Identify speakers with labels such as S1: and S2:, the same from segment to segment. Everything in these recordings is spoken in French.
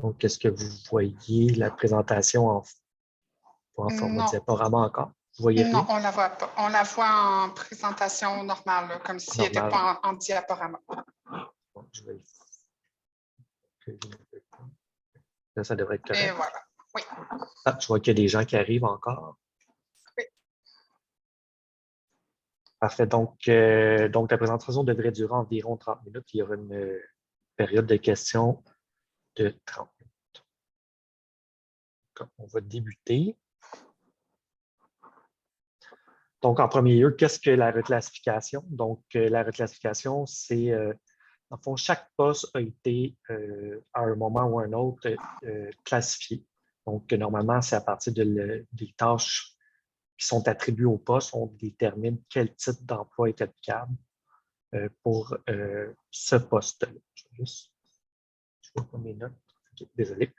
S1: Donc, est-ce que vous voyez la présentation en format
S2: Non,
S1: diaporama encore? Vous voyez
S2: non,
S1: rien?
S2: on la voit pas. On la voit en présentation normale, là, comme s'il n'était
S1: Normal.
S2: pas en diaporama.
S1: Bon, je vais... Là, ça devrait être
S2: Et
S1: correct.
S2: voilà. Oui.
S1: Ah, je vois qu'il y a des gens qui arrivent encore.
S2: Oui.
S1: Parfait. Donc, la présentation devrait durer environ 30 minutes. Il y aura une période de questions de 30 minutes. Donc, on va débuter. Donc, en premier lieu, qu'est-ce que la reclassification? Donc, la reclassification, c'est, en fond, chaque poste a été, à un moment ou un autre, classifié. Donc, normalement, c'est à partir des tâches qui sont attribuées au poste, on détermine quel type d'emploi est applicable pour ce poste-là. Je vois pas mes notes. Okay, désolé.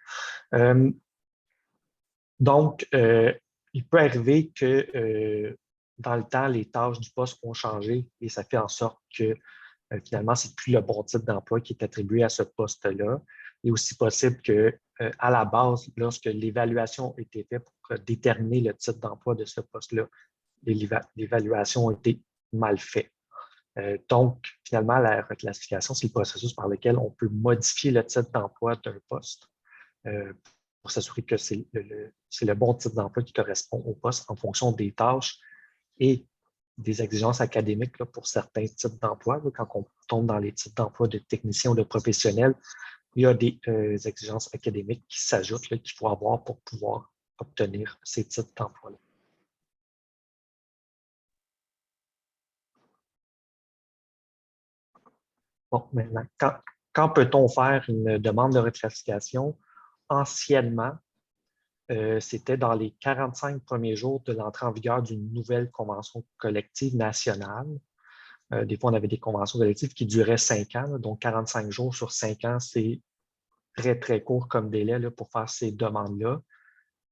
S1: Donc, il peut arriver que dans le temps, les tâches du poste ont changé et ça fait en sorte que finalement, ce n'est plus le bon type d'emploi qui est attribué à ce poste-là. Il est aussi possible que, à la base, lorsque l'évaluation a été faite pour déterminer le type d'emploi de ce poste-là, l'évaluation a été mal faite. Donc, finalement, la reclassification, c'est le processus par lequel on peut modifier le type d'emploi d'un poste pour s'assurer que c'est le bon type d'emploi qui correspond au poste en fonction des tâches et des exigences académiques là, pour certains types d'emplois. Quand on tombe dans les types d'emplois de techniciens ou de professionnels, il y a des exigences académiques qui s'ajoutent, qu'il faut avoir pour pouvoir obtenir ces types d'emplois-là. Bon, maintenant, quand peut-on faire une demande de reclassification? Anciennement, c'était dans les 45 premiers jours de l'entrée en vigueur d'une nouvelle convention collective nationale. Des fois, on avait des conventions collectives qui duraient 5 ans, là, donc 45 jours sur 5 ans, c'est très, très court comme délai là, pour faire ces demandes-là.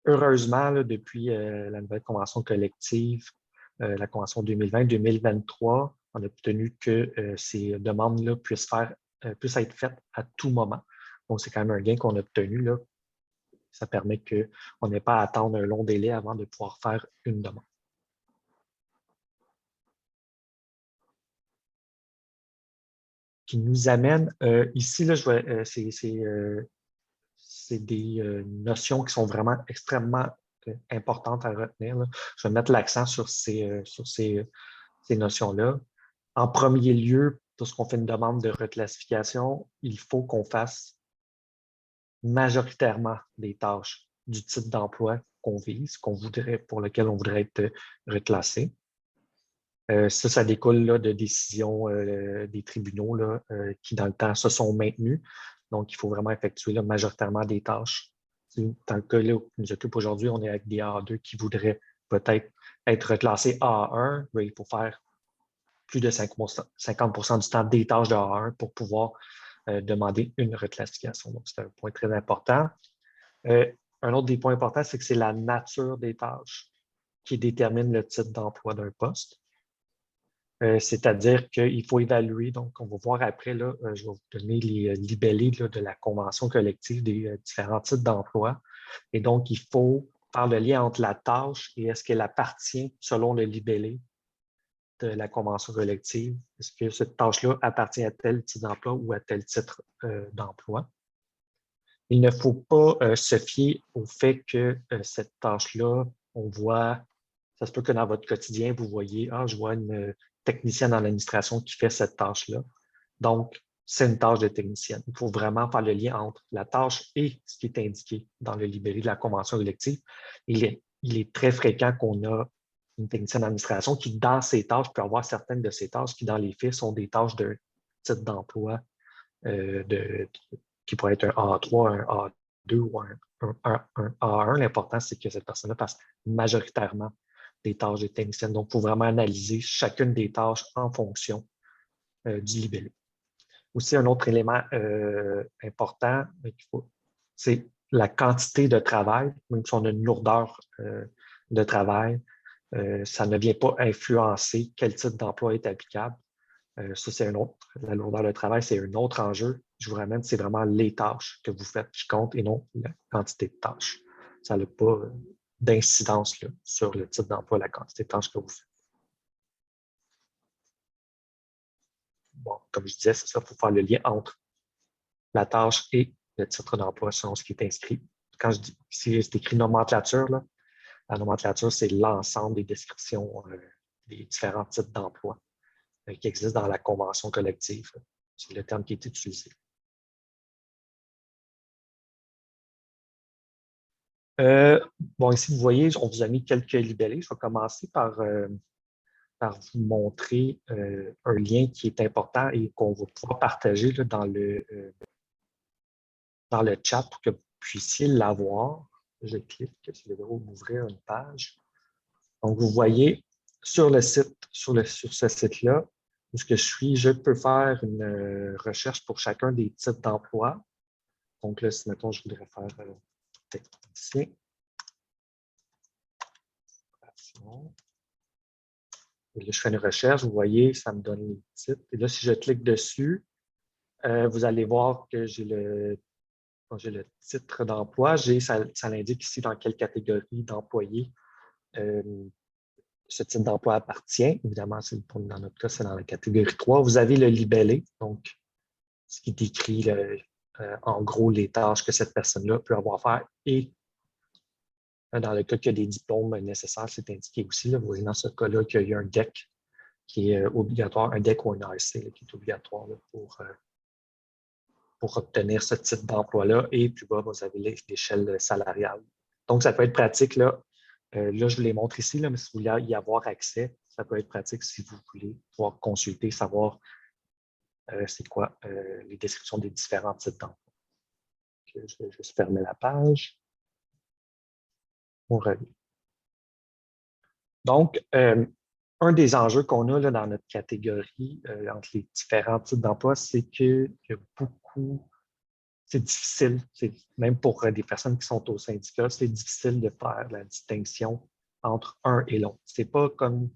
S1: Heureusement, là, depuis la nouvelle convention collective, la convention 2020-2023, on a obtenu que ces demandes-là puissent être faites à tout moment. Donc, c'est quand même un gain qu'on a obtenu, là. Ça permet qu'on n'ait pas à attendre un long délai avant de pouvoir faire une demande. Qui nous amène ici, là, c'est des notions qui sont vraiment extrêmement importantes à retenir, là. Je vais mettre l'accent sur ces notions-là. En premier lieu, lorsqu'on fait une demande de reclassification, il faut qu'on fasse majoritairement des tâches du type d'emploi qu'on vise, pour lequel on voudrait être reclassé. Ça découle là, de décisions des tribunaux là, qui, dans le temps, se sont maintenues. Donc, il faut vraiment effectuer là, majoritairement des tâches. Dans le cas là, qui nous occupe aujourd'hui, on est avec des A2 qui voudraient peut-être être reclassés A1, mais il faut faire plus de 50% du temps des tâches de A1 pour pouvoir demander une reclassification. Donc, c'est un point très important. Un autre des points importants, c'est que c'est la nature des tâches qui détermine le type d'emploi d'un poste. C'est-à-dire qu'il faut évaluer, donc on va voir après, là, je vais vous donner les libellés là, de la convention collective des différents types d'emplois. Et donc, il faut faire le lien entre la tâche et est-ce qu'elle appartient selon le libellé de la convention collective. Est-ce que cette tâche-là appartient à tel type d'emploi ou à tel titre d'emploi? Il ne faut pas se fier au fait que cette tâche-là, on voit, ça se peut que dans votre quotidien, vous voyez, je vois une technicienne dans l'administration qui fait cette tâche-là. Donc, c'est une tâche de technicienne. Il faut vraiment faire le lien entre la tâche et ce qui est indiqué dans le libellé de la convention collective. Il est très fréquent qu'on a une technicienne d'administration qui, dans ses tâches, peut avoir certaines de ses tâches qui, dans les faits, sont des tâches d'un type d'emploi qui pourrait être un A3, un A2 ou un A1. L'important, c'est que cette personne-là fasse majoritairement des tâches de technicienne. Donc, il faut vraiment analyser chacune des tâches en fonction du libellé. Aussi, un autre élément important, c'est la quantité de travail, même si on a une lourdeur de travail, ça ne vient pas influencer quel type d'emploi est applicable. Ça, c'est un autre. La lourdeur de travail, c'est un autre enjeu. je vous ramène, c'est vraiment les tâches que vous faites qui comptent et non la quantité de tâches. Ça n'a pas d'incidence sur le type d'emploi, la quantité de tâches que vous faites. Bon, comme je disais, c'est ça, il faut faire le lien entre la tâche et le titre d'emploi selon ce qui est inscrit. Quand je dis ici, c'est écrit nomenclature, là, la nomenclature, c'est l'ensemble des descriptions des différents types d'emplois qui existent dans la convention collective. C'est le terme qui est utilisé. Bon, ici, vous voyez, on vous a mis quelques libellés. Je vais commencer par vous montrer un lien qui est important et qu'on va pouvoir partager là, dans le chat pour que vous puissiez l'avoir. Je clique, ça devrait ouvrir une page. Donc, vous voyez sur le site, sur ce site-là, où ce que je suis, je peux faire une recherche pour chacun des types d'emplois. Donc là, si mettons, je voudrais faire technicien. Et là, je fais une recherche, vous voyez, ça me donne les titres. Et là, si je clique dessus, vous allez voir que j'ai le titre d'emploi. Ça l'indique ici dans quelle catégorie d'employés ce type d'emploi appartient. Évidemment, dans notre cas, c'est dans la catégorie 3. Vous avez le libellé, donc ce qui décrit en gros les tâches que cette personne-là peut avoir à faire. Et dans le cas qu'il y a des diplômes nécessaires, c'est indiqué aussi. Là, vous voyez dans ce cas-là qu'il y a un DEC qui est obligatoire, un DEC ou un ARC qui est obligatoire là, pour obtenir ce type d'emploi-là. Et plus bas, vous avez l'échelle salariale. Donc, ça peut être pratique. Là, je vous les montre ici, là, mais si vous voulez y avoir accès, ça peut être pratique si vous voulez pouvoir consulter, savoir c'est quoi les descriptions des différents types d'emplois. Je vais juste fermer la page. On revient. Donc, un des enjeux qu'on a là, dans notre catégorie entre les différents types d'emplois, c'est qu'il y a beaucoup, c'est difficile, même pour des personnes qui sont au syndicat, c'est difficile de faire la distinction entre un et l'autre. C'est pas comme,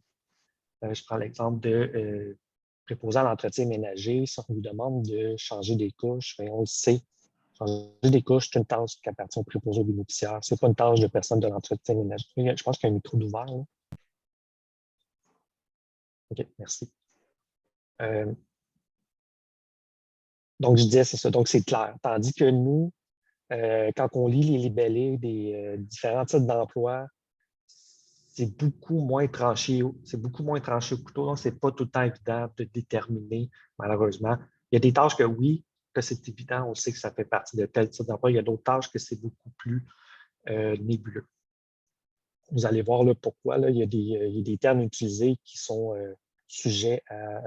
S1: je prends l'exemple de préposé à l'entretien ménager, si on vous demande de changer des couches, bien, on le sait. Changer des couches, c'est une tâche qui appartient au préposé aux bénéficiaires. Ce n'est pas une tâche de personne de l'entretien ménager. Je pense qu'il y a un micro d'ouvert. Là. OK, merci. Donc, je disais, c'est ça. Donc, c'est clair. Tandis que nous, quand on lit les libellés des différents types d'emplois, c'est beaucoup moins tranché. C'est beaucoup moins tranché au couteau. Donc, ce n'est pas tout le temps évident de déterminer, malheureusement. Il y a des tâches que oui, que c'est évident, on sait que ça fait partie de tel type d'emploi. Il y a d'autres tâches que c'est beaucoup plus nébuleux. Vous allez voir là, pourquoi. Là, il y a des termes utilisés qui sont sujets à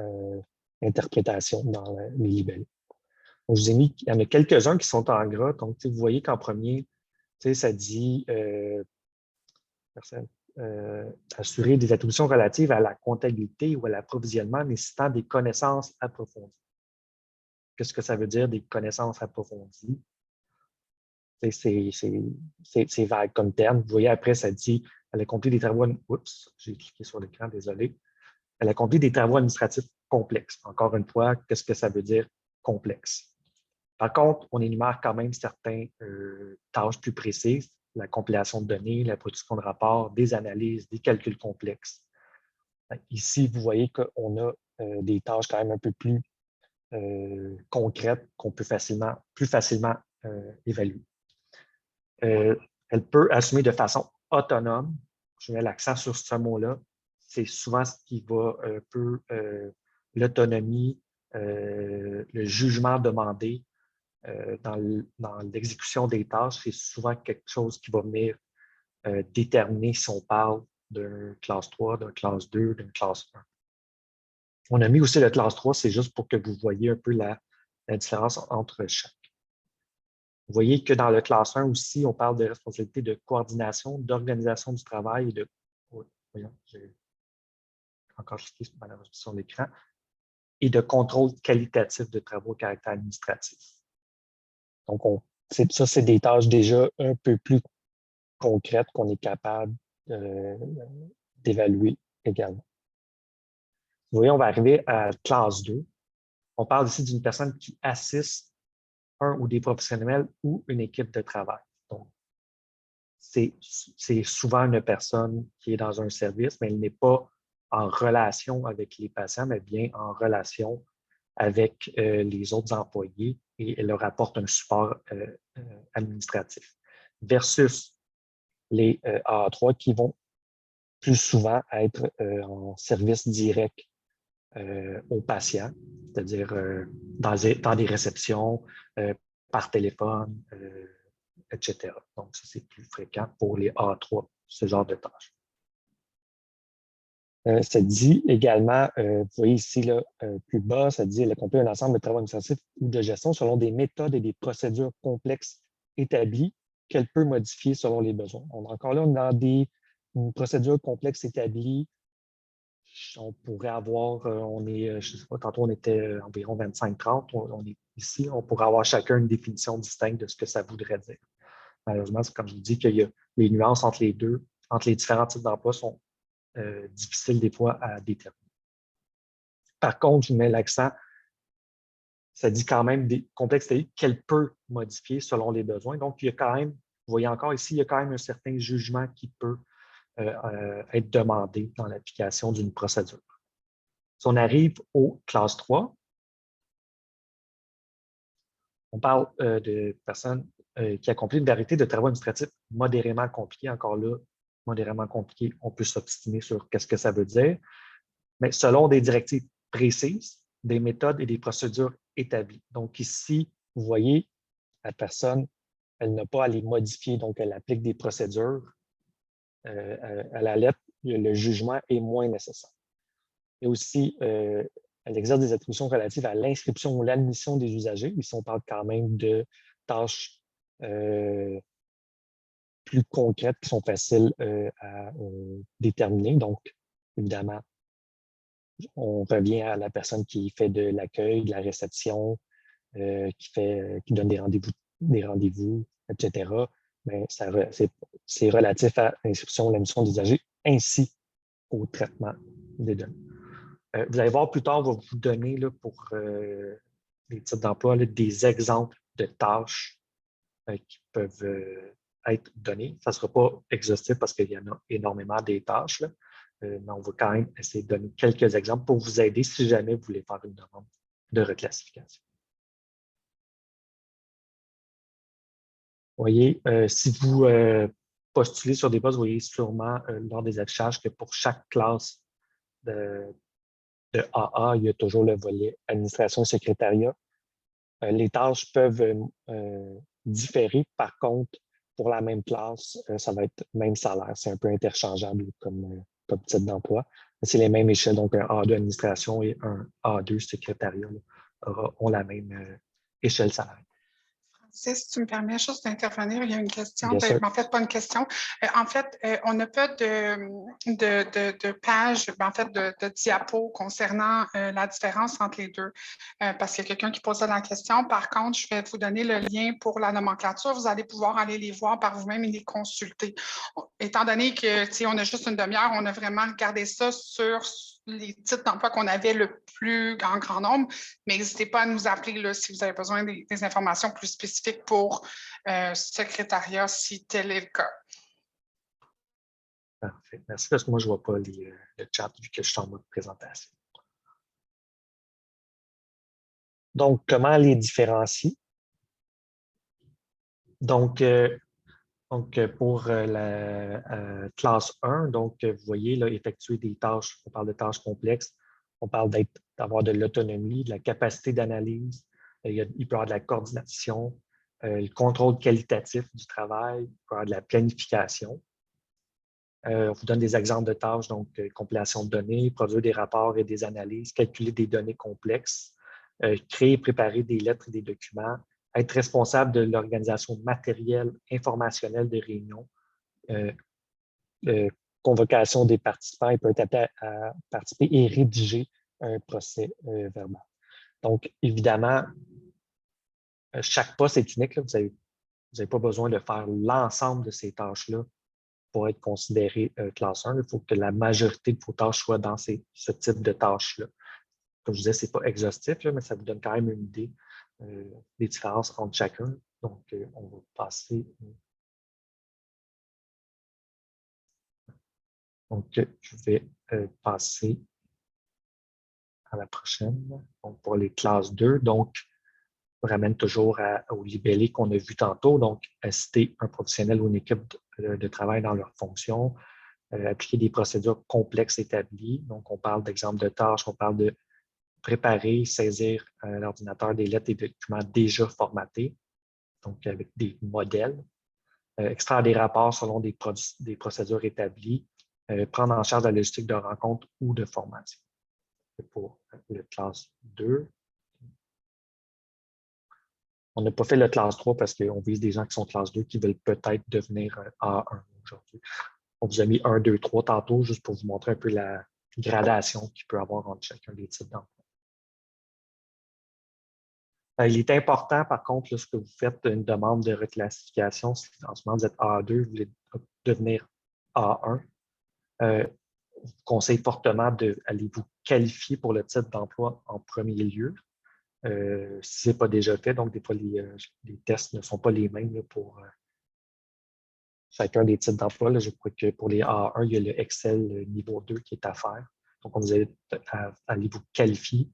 S1: interprétation dans les libellés. Donc, je vous ai mis, il y en a quelques-uns qui sont en gras. Donc, vous voyez qu'en premier, ça dit assurer des attributions relatives à la comptabilité ou à l'approvisionnement nécessitant des connaissances approfondies. Qu'est-ce que ça veut dire, des connaissances approfondies? C'est vague comme terme. Vous voyez, après, ça dit elle a accompli des travaux. Oups, j'ai cliqué sur l'écran, désolé. Elle a accompli des travaux administratifs complexes. Encore une fois, qu'est-ce que ça veut dire complexe? Par contre, on énumère quand même certaines tâches plus précises, la compilation de données, la production de rapports, des analyses, des calculs complexes. Ici, vous voyez qu'on a des tâches quand même un peu plus concrètes qu'on peut plus facilement évaluer. Elle peut assumer de façon autonome, je mets l'accent sur ce mot-là, c'est souvent ce qui va un peu l'autonomie, le jugement demandé dans l'exécution des tâches, c'est souvent quelque chose qui va venir déterminer si on parle d'une classe 3, d'une classe 2, d'une classe 1. On a mis aussi la classe 3, c'est juste pour que vous voyez un peu la différence entre chaque. Vous voyez que dans le classe 1 aussi, on parle de responsabilité de coordination, d'organisation du travail et de. Voyons, j'ai encore cliqué sur l'écran. Et de contrôle qualitatif de travaux à caractère administratif. Donc, ça, c'est des tâches déjà un peu plus concrètes qu'on est capable d'évaluer également. Vous voyez, on va arriver à classe 2. On parle ici d'une personne qui assiste un ou des professionnels ou une équipe de travail. Donc, c'est souvent une personne qui est dans un service, mais elle n'est pas en relation avec les patients, mais bien en relation avec les autres employés et elle leur apporte un support administratif. Versus les AA3 qui vont plus souvent être en service direct aux patients, c'est-à-dire dans des réceptions, par téléphone, etc. Donc, ça, c'est plus fréquent pour les A3, ce genre de tâches. Ça dit également, vous voyez ici, là, plus bas, ça dit accomplir un ensemble de travaux administratifs ou de gestion selon des méthodes et des procédures complexes établies qu'elle peut modifier selon les besoins. Encore là, on est dans une procédure complexe établie. On pourrait avoir, je ne sais pas, tantôt on était environ 25-30, on est ici, on pourrait avoir chacun une définition distincte de ce que ça voudrait dire. Malheureusement, c'est comme je vous dis qu'il y a les nuances entre les deux, entre les différents types d'emplois sont difficiles des fois à déterminer. Par contre, je mets l'accent, ça dit quand même des complexités qu'elle peut modifier selon les besoins. Donc, il y a quand même, vous voyez encore ici, il y a quand même un certain jugement qui peut être demandé dans l'application d'une procédure. Si on arrive aux classes 3, on parle de personnes qui accomplissent une variété de travaux administratifs modérément compliqués. Encore là, modérément compliqué, on peut s'obstiner sur qu'est-ce que ça veut dire, mais selon des directives précises, des méthodes et des procédures établies. Donc ici, vous voyez, la personne, elle n'a pas à les modifier, donc elle applique des procédures à la lettre, le jugement est moins nécessaire. Et aussi, elle exerce des attributions relatives à l'inscription ou l'admission des usagers. Ici, on parle quand même de tâches plus concrètes qui sont faciles à déterminer. Donc, évidemment, on revient à la personne qui fait de l'accueil, de la réception, qui donne des rendez-vous, etc. Mais c'est relatif à l'inscription ou l'admission des usagers ainsi qu'au traitement des données. Vous allez voir plus tard, on va vous donner là, pour les types d'emploi des exemples de tâches qui peuvent être données. Ça ne sera pas exhaustif parce qu'il y en a énormément des tâches, là, mais on va quand même essayer de donner quelques exemples pour vous aider si jamais vous voulez faire une demande de reclassification. Vous voyez, si vous postulez sur des postes, vous voyez sûrement lors des affichages que pour chaque classe de AA, il y a toujours le volet administration et secrétariat. Les tâches peuvent différer. Par contre, pour la même classe, ça va être même salaire. C'est un peu interchangeable comme type d'emploi. C'est les mêmes échelles. Donc, un A2 administration et un A2 secrétariat là, ont la même échelle salariale.
S2: Si tu me permets juste d'intervenir, il y a une question.
S1: Bien sûr.
S2: En fait, pas une question. On n'a pas de page, en fait, de diapo concernant la différence entre les deux. Parce qu'il y a quelqu'un qui posait la question. Par contre, je vais vous donner le lien pour la nomenclature. Vous allez pouvoir aller les voir par vous-même et les consulter. Étant donné que, on a juste une demi-heure, on a vraiment regardé ça sur les titres d'emploi qu'on avait le plus grand nombre, mais n'hésitez pas à nous appeler là, si vous avez besoin des informations plus spécifiques pour secrétariat, si tel est le cas.
S1: Parfait. Merci parce que moi, je ne vois pas le chat vu que je suis en mode présentation. Donc, comment les différencier? Donc, pour la classe 1, donc, vous voyez, là, effectuer des tâches, on parle de tâches complexes, on parle d'avoir de l'autonomie, de la capacité d'analyse, il peut y avoir de la coordination, le contrôle qualitatif du travail, il peut y avoir de la planification. On vous donne des exemples de tâches, donc compilation de données, produire des rapports et des analyses, calculer des données complexes, créer et préparer des lettres et des documents, être responsable de l'organisation matérielle, informationnelle des réunions, convocation des participants, il peut être appelé à participer et rédiger un procès verbal. Donc, évidemment, chaque poste est unique. Là. Vous n'avez pas besoin de faire l'ensemble de ces tâches-là pour être considéré classe 1. Il faut que la majorité de vos tâches soient dans ce type de tâches-là. Comme je disais, ce n'est pas exhaustif, là, mais ça vous donne quand même une idée les différences entre chacun. Donc, on va passer. Donc, je vais passer à la prochaine. Donc, pour les classes 2, donc, on ramène toujours au libellé qu'on a vu tantôt. Donc, assister un professionnel ou une équipe de travail dans leurs fonctions, appliquer des procédures complexes établies. Donc, on parle d'exemples de tâches, on parle de préparer, saisir à l'ordinateur des lettres et des documents déjà formatés, donc avec des modèles, extraire des rapports selon des procédures établies, prendre en charge la logistique de rencontre ou de formation. C'est pour le classe 2. On n'a pas fait le classe 3 parce qu'on vise des gens qui sont classe 2 qui veulent peut-être devenir A1 aujourd'hui. On vous a mis 1, 2, 3 tantôt, juste pour vous montrer un peu la gradation qu'il peut y avoir entre chacun des types d'emplois. Il est important, par contre, lorsque vous faites une demande de reclassification, si en ce moment vous êtes A2, vous voulez devenir A1, je vous conseille fortement d'aller vous qualifier pour le titre d'emploi en premier lieu. Si ce n'est pas déjà fait, donc des fois les tests ne sont pas les mêmes là, pour chacun des types d'emploi. Je crois que pour les A1, il y a le Excel niveau 2 qui est à faire. Donc, on vous invite à aller vous qualifier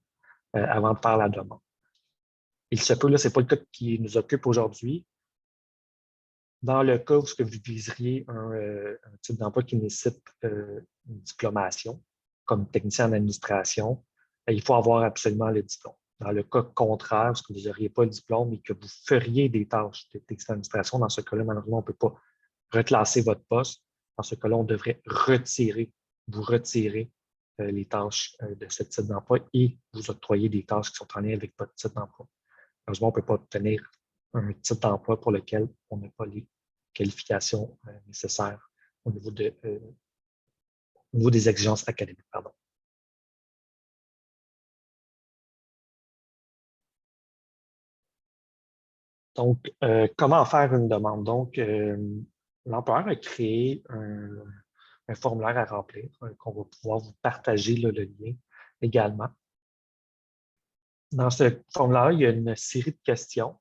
S1: avant de faire la demande. Il se peut, là, ce n'est pas le cas qui nous occupe aujourd'hui. Dans le cas où vous viseriez un type d'emploi qui nécessite une diplomation, comme technicien en administration, il faut avoir absolument le diplôme. Dans le cas contraire, parce que vous n'auriez pas le diplôme et que vous feriez des tâches de technicien en administration, dans ce cas-là, malheureusement, on ne peut pas reclasser votre poste. Dans ce cas-là, on devrait vous retirer les tâches de ce type d'emploi et vous octroyer des tâches qui sont en lien avec votre type d'emploi. Heureusement, on ne peut pas obtenir un type d'emploi pour lequel on n'a pas les qualifications nécessaires au niveau des exigences académiques. Pardon. Donc, comment faire une demande? Donc, l'employeur a créé un formulaire à remplir qu'on va pouvoir vous partager là, le lien également. Dans ce formulaire, il y a une série de questions.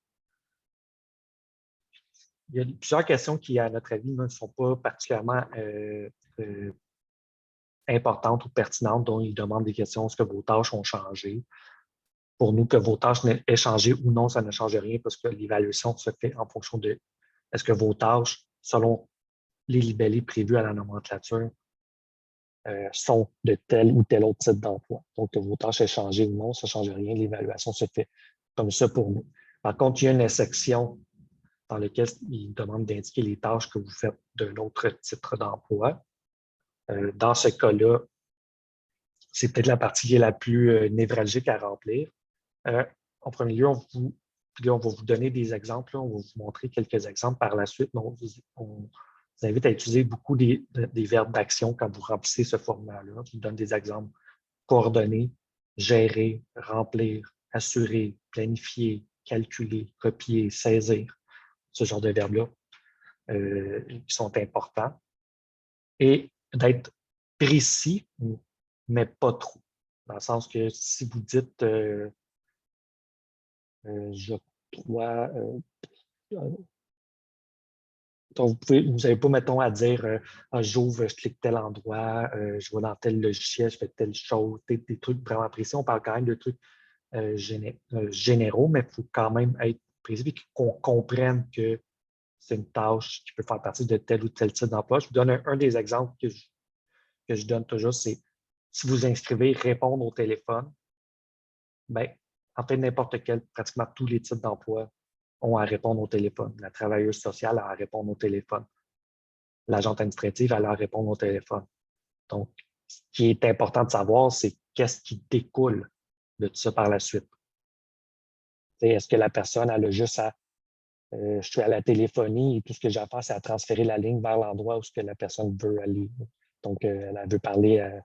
S1: Il y a plusieurs questions qui, à notre avis, ne sont pas particulièrement importantes ou pertinentes, dont il demande des questions, est-ce que vos tâches ont changé? Pour nous, que vos tâches aient changé ou non, ça ne change rien parce que l'évaluation se fait en fonction de est-ce que vos tâches, selon les libellés prévus à la nomenclature, sont de tel ou tel autre type d'emploi. Donc, que vos tâches aient changé ou non, ça ne change rien. L'évaluation se fait comme ça pour nous. Par contre, il y a une section dans laquelle il demande d'indiquer les tâches que vous faites d'un autre titre d'emploi. Dans ce cas-là, c'est peut-être la partie qui est la plus névralgique à remplir. En premier lieu, on va vous donner des exemples. On va vous montrer quelques exemples par la suite. On vous invite à utiliser beaucoup des verbes d'action quand vous remplissez ce formulaire-là. Je vous donne des exemples. Coordonner, gérer, remplir, assurer, planifier, calculer, copier, saisir. Ce genre de verbes-là qui sont importants. Et d'être précis, mais pas trop. Dans le sens que si vous dites je crois. Donc vous n'avez pas, mettons, à dire j'ouvre, je clique tel endroit, je vais dans tel logiciel, je fais telle chose, des trucs vraiment précis. On parle quand même de trucs généraux, mais il faut quand même être précis et qu'on comprenne que c'est une tâche qui peut faire partie de tel ou tel type d'emploi. Je vous donne un des exemples que je donne toujours, c'est si vous inscrivez répondre au téléphone, bien, en fait, n'importe quel, pratiquement tous les types d'emplois ont à répondre au téléphone. La travailleuse sociale a à répondre au téléphone. L'agente administrative a à répondre au téléphone. Donc, ce qui est important de savoir, c'est qu'est-ce qui découle de tout ça par la suite. Est-ce que la personne a juste à je suis à la téléphonie et tout ce que j'ai à faire, c'est à transférer la ligne vers l'endroit où ce que la personne veut aller. Donc, elle veut parler à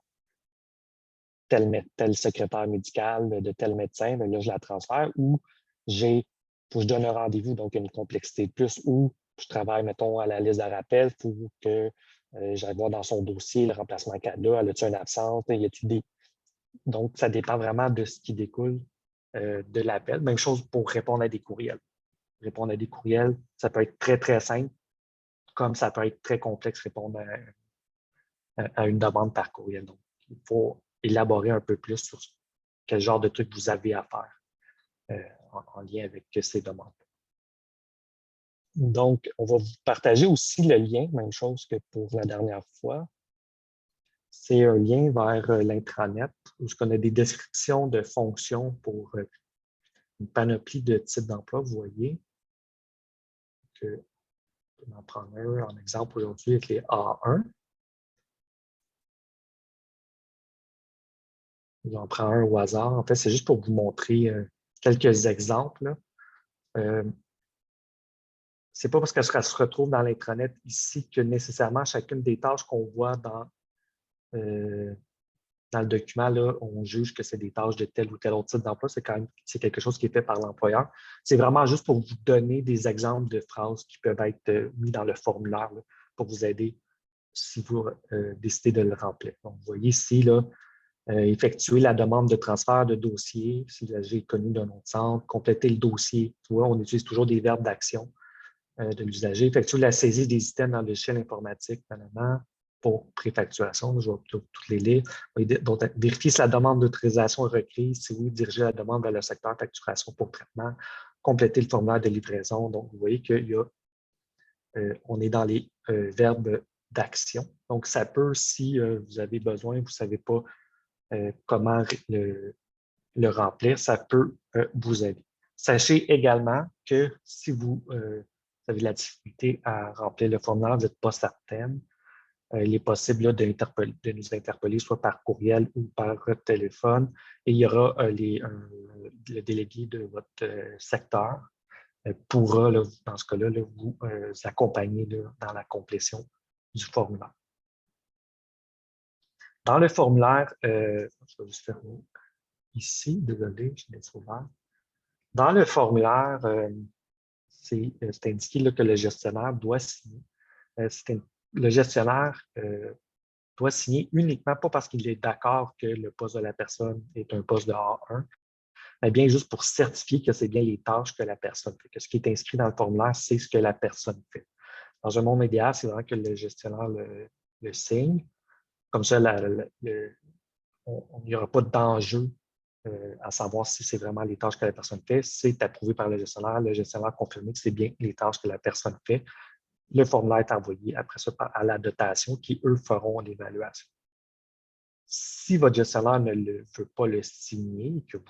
S1: tel secrétaire médical de tel médecin, bien là, je la transfère, ou faut que je donne un rendez-vous, donc une complexité de plus, ou je travaille, mettons, à la liste de rappel, il faut que j'aille voir dans son dossier le remplacement qu'elle a, elle a-t-il une absence, y a-t-il des... Donc, ça dépend vraiment de ce qui découle de l'appel. Même chose pour répondre à des courriels. Répondre à des courriels, ça peut être très, très simple, comme ça peut être très complexe répondre à une demande par courriel. Donc, il faut élaborer un peu plus sur quel genre de trucs vous avez à faire en lien avec ces demandes. Donc, on va vous partager aussi le lien, même chose que pour la dernière fois. C'est un lien vers l'intranet où on a des descriptions de fonctions pour une panoplie de types d'emplois. Vous voyez que je vais en prendre un en exemple aujourd'hui avec les A1. J'en prends un au hasard. En fait, c'est juste pour vous montrer quelques exemples. C'est pas parce que ça se retrouve dans l'intranet ici que nécessairement chacune des tâches qu'on voit dans le document, là, on juge que c'est des tâches de tel ou tel autre type d'emploi. C'est quand même quelque chose qui est fait par l'employeur. C'est vraiment juste pour vous donner des exemples de phrases qui peuvent être mis dans le formulaire là, pour vous aider si vous décidez de le remplir. Donc, vous voyez ici, là, effectuer la demande de transfert de dossier si l'usager est connu d'un autre centre, compléter le dossier. Tu vois, on utilise toujours des verbes d'action de l'usager, effectuer la saisie des items dans le logiciel informatique, notamment pour préfacturation. Je vais toutes les lire. Donc, vérifier si la demande d'autorisation est requise, si oui, diriger la demande vers le secteur facturation pour traitement, compléter le formulaire de livraison. Donc, vous voyez qu'on est dans les verbes d'action. Donc, ça peut, si vous avez besoin, vous ne savez pas comment le remplir, ça peut vous aider. Sachez également que si vous avez de la difficulté à remplir le formulaire, vous n'êtes pas certaine, il est possible là, de nous interpeller soit par courriel ou par téléphone. Et il y aura le délégué de votre secteur pourra, là, dans ce cas-là, là, vous accompagner là, dans la complétion du formulaire. Dans le formulaire, je vais juste fermer ici, désolé, je l'ai ouvert. Dans le formulaire, c'est indiqué là, que le gestionnaire doit signer. Le gestionnaire doit signer uniquement pas parce qu'il est d'accord que le poste de la personne est un poste de A1, mais bien juste pour certifier que c'est bien les tâches que la personne fait, que ce qui est inscrit dans le formulaire, c'est ce que la personne fait. Dans un monde idéal, c'est vraiment que le gestionnaire le signe. Comme ça, il n'y aura pas d'enjeu à savoir si c'est vraiment les tâches que la personne fait. C'est approuvé par le gestionnaire a confirmé que c'est bien les tâches que la personne fait. Le formulaire est envoyé après ça à la dotation qui, eux, feront l'évaluation. Si votre gestionnaire ne veut pas le signer et que vous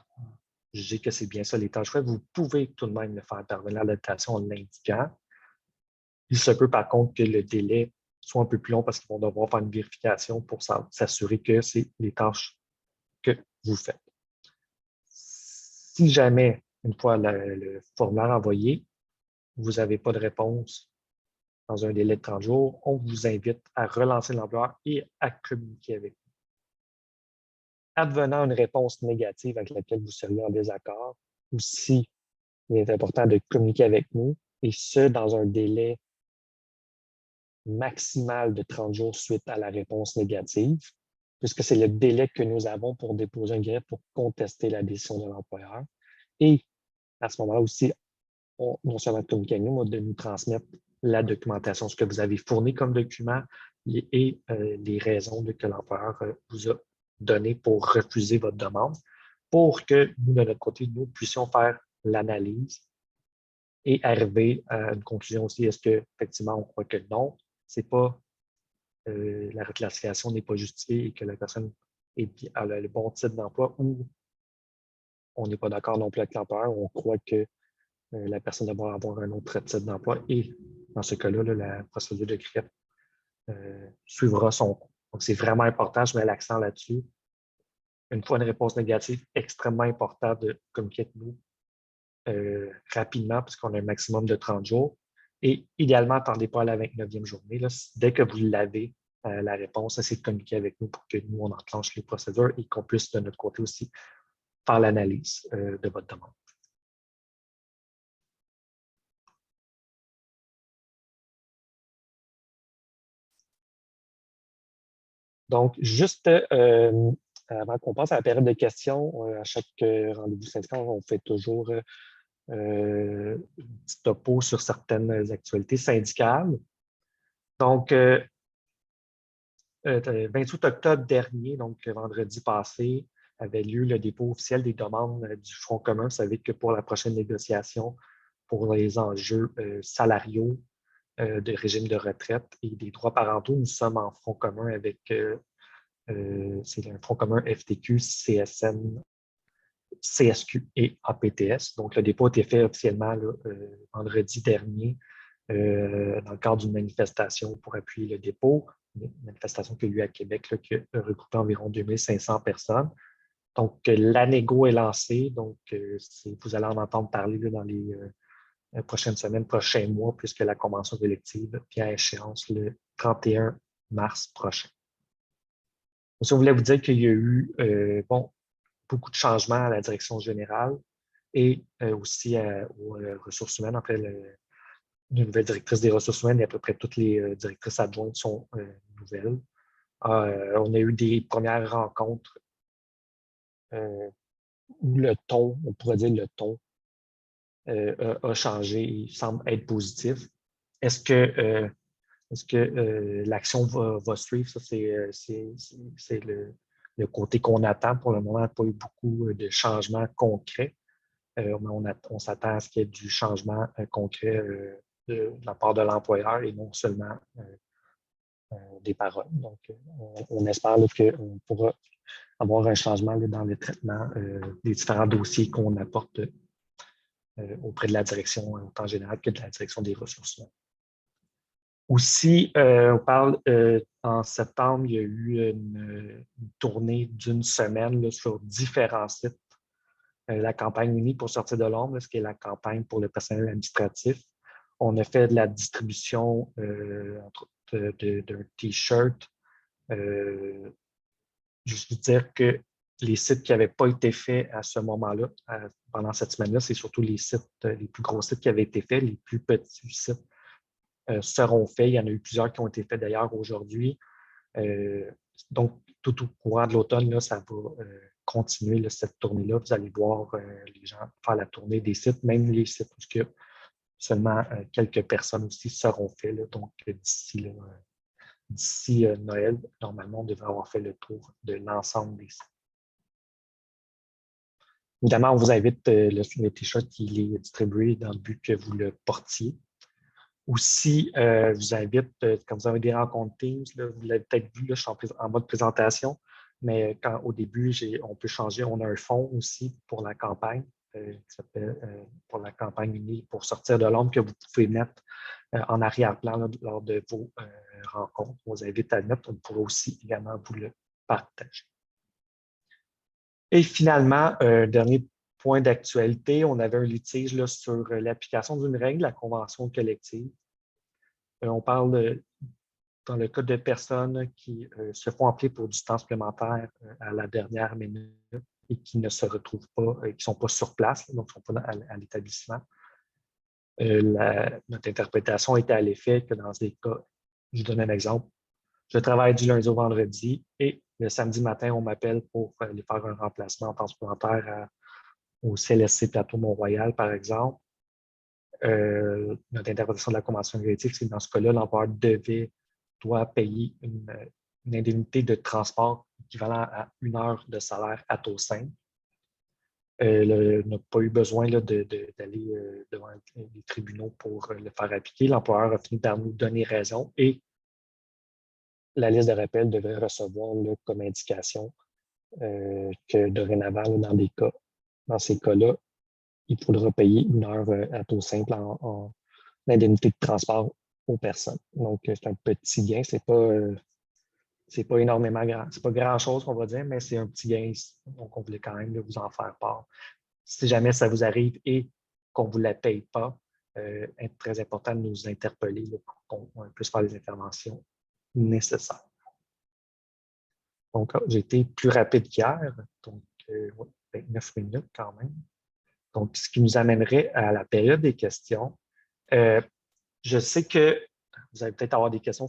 S1: jugez que c'est bien ça les tâches faites, vous pouvez tout de même le faire intervenir à la dotation en l'indiquant. Il se peut par contre que le délai soit un peu plus long parce qu'ils vont devoir faire une vérification pour s'assurer que c'est les tâches que vous faites. Si jamais, une fois le formulaire envoyé, vous n'avez pas de réponse dans un délai de 30 jours, on vous invite à relancer l'employeur et à communiquer avec nous. Advenant une réponse négative avec laquelle vous seriez en désaccord, aussi, il est important de communiquer avec nous, et ce, dans un délai maximal de 30 jours suite à la réponse négative, puisque c'est le délai que nous avons pour déposer un greffe pour contester la décision de l'employeur. Et à ce moment-là aussi, non seulement de communiquer avec nous, mais de nous transmettre la documentation, ce que vous avez fourni comme document et les raisons que l'employeur vous a données pour refuser votre demande, pour que nous, de notre côté, nous puissions faire l'analyse et arriver à une conclusion aussi. Est-ce qu'effectivement, on croit que non, c'est pas la reclassification n'est pas justifiée et que la personne a le bon type d'emploi, ou on n'est pas d'accord non plus avec l'employeur, on croit que la personne doit avoir un autre type d'emploi et dans ce cas-là, la procédure de greffe suivra son cours. Donc, c'est vraiment important, je mets l'accent là-dessus. Une fois une réponse négative, extrêmement important de communiquer avec nous rapidement parce qu'on a un maximum de 30 jours. Et idéalement, attendez pas à la 29e journée. Là, dès que vous l'avez, la réponse, essayez de communiquer avec nous pour que nous, on enclenche les procédures et qu'on puisse, de notre côté aussi, faire l'analyse de votre demande. Donc, juste avant qu'on passe à la période de questions, à chaque rendez-vous syndical, on fait toujours un petit topo sur certaines actualités syndicales. Donc, 28 octobre dernier, donc vendredi passé, avait lieu le dépôt officiel des demandes du Front commun. Vous savez que pour la prochaine négociation, pour les enjeux salariaux, de régime de retraite et des droits parentaux, nous sommes en front commun avec, c'est un front commun FTQ, CSN, CSQ et APTS. Donc, le dépôt a été fait officiellement là, vendredi dernier dans le cadre d'une manifestation pour appuyer le dépôt, une manifestation qui a eu lieu à Québec, là, qui a regroupé environ 2500 personnes. Donc, la négo est lancée. Donc, vous allez en entendre parler là, dans les prochaines semaines, prochains mois, puisque la convention collective vient à échéance le 31 mars prochain. Aussi, on voulait vous dire qu'il y a eu beaucoup de changements à la direction générale et aussi aux ressources humaines. Après, une nouvelle directrice des ressources humaines et à peu près toutes les directrices adjointes sont nouvelles. On a eu des premières rencontres où le ton, on pourrait dire le ton, a changé et semble être positif. Est-ce que l'action va suivre? Ça, c'est le côté qu'on attend. Pour le moment, il n'y a pas eu beaucoup de changements concrets. Mais on s'attend à ce qu'il y ait du changement concret de la part de l'employeur et non seulement des paroles. Donc, on espère qu'on pourra avoir un changement là, dans le traitement des différents dossiers qu'on apporte auprès de la direction en temps général que de la direction des ressources humaines. Aussi, on parle en septembre, il y a eu une tournée d'une semaine là, sur différents sites. La campagne unie pour sortir de l'ombre, ce qui est la campagne pour le personnel administratif. On a fait de la distribution d'un T-shirt. Juste vous dire que les sites qui n'avaient pas été faits à ce moment-là, pendant cette semaine-là, c'est surtout les sites, les plus gros sites qui avaient été faits, les plus petits sites seront faits. Il y en a eu plusieurs qui ont été faits d'ailleurs aujourd'hui. Donc, tout au courant de l'automne, là, ça va continuer là, cette tournée-là. Vous allez voir les gens faire la tournée des sites, même les sites où seulement quelques personnes aussi seront faits. Là. Donc, d'ici Noël, normalement, on devrait avoir fait le tour de l'ensemble des sites. Évidemment, on vous invite, le T-shirt, il est distribué dans le but que vous le portiez. Aussi, je vous invite, quand vous avez des rencontres Teams, là, vous l'avez peut-être vu, là, je suis en mode présentation, mais au début, on peut changer. On a un fond aussi pour la campagne, qui s'appelle pour la campagne unie pour sortir de l'ombre que vous pouvez mettre en arrière-plan là, lors de vos rencontres. On vous invite à le mettre. On pourra aussi également vous le partager. Et finalement, dernier point d'actualité, on avait un litige là, sur l'application d'une règle, la convention collective. On parle dans le cas de personnes qui se font appeler pour du temps supplémentaire à la dernière minute et qui ne se retrouvent pas, qui ne sont pas sur place, donc qui ne sont pas à l'établissement. Notre interprétation était à l'effet que dans des cas, je vous donne un exemple, je travaille du lundi au vendredi et le samedi matin, on m'appelle pour aller faire un remplacement en temps supplémentaire au CLSC Plateau Mont-Royal, par exemple. Notre interprétation de la convention collective, c'est que dans ce cas-là, l'employeur doit payer une indemnité de transport équivalent à 1 heure de salaire à taux simple. N'a pas eu besoin là, d'aller devant les tribunaux pour le faire appliquer. L'employeur a fini par nous donner raison et la liste de rappel devrait recevoir là, comme indication que dorénavant, là, dans ces cas-là, il faudra payer 1 heure à taux simple en indemnité de transport aux personnes. Donc, c'est un petit gain. C'est pas énormément grand. C'est pas grand-chose qu'on va dire, mais c'est un petit gain. Donc, on voulait quand même là, vous en faire part. Si jamais ça vous arrive et qu'on ne vous la paye pas, c'est très important de nous interpeller là, pour qu'on puisse faire les interventions nécessaires. Donc, j'ai été plus rapide qu'hier, donc 29 minutes quand même. Donc, ce qui nous amènerait à la période des questions. Je sais que vous allez peut-être avoir des questions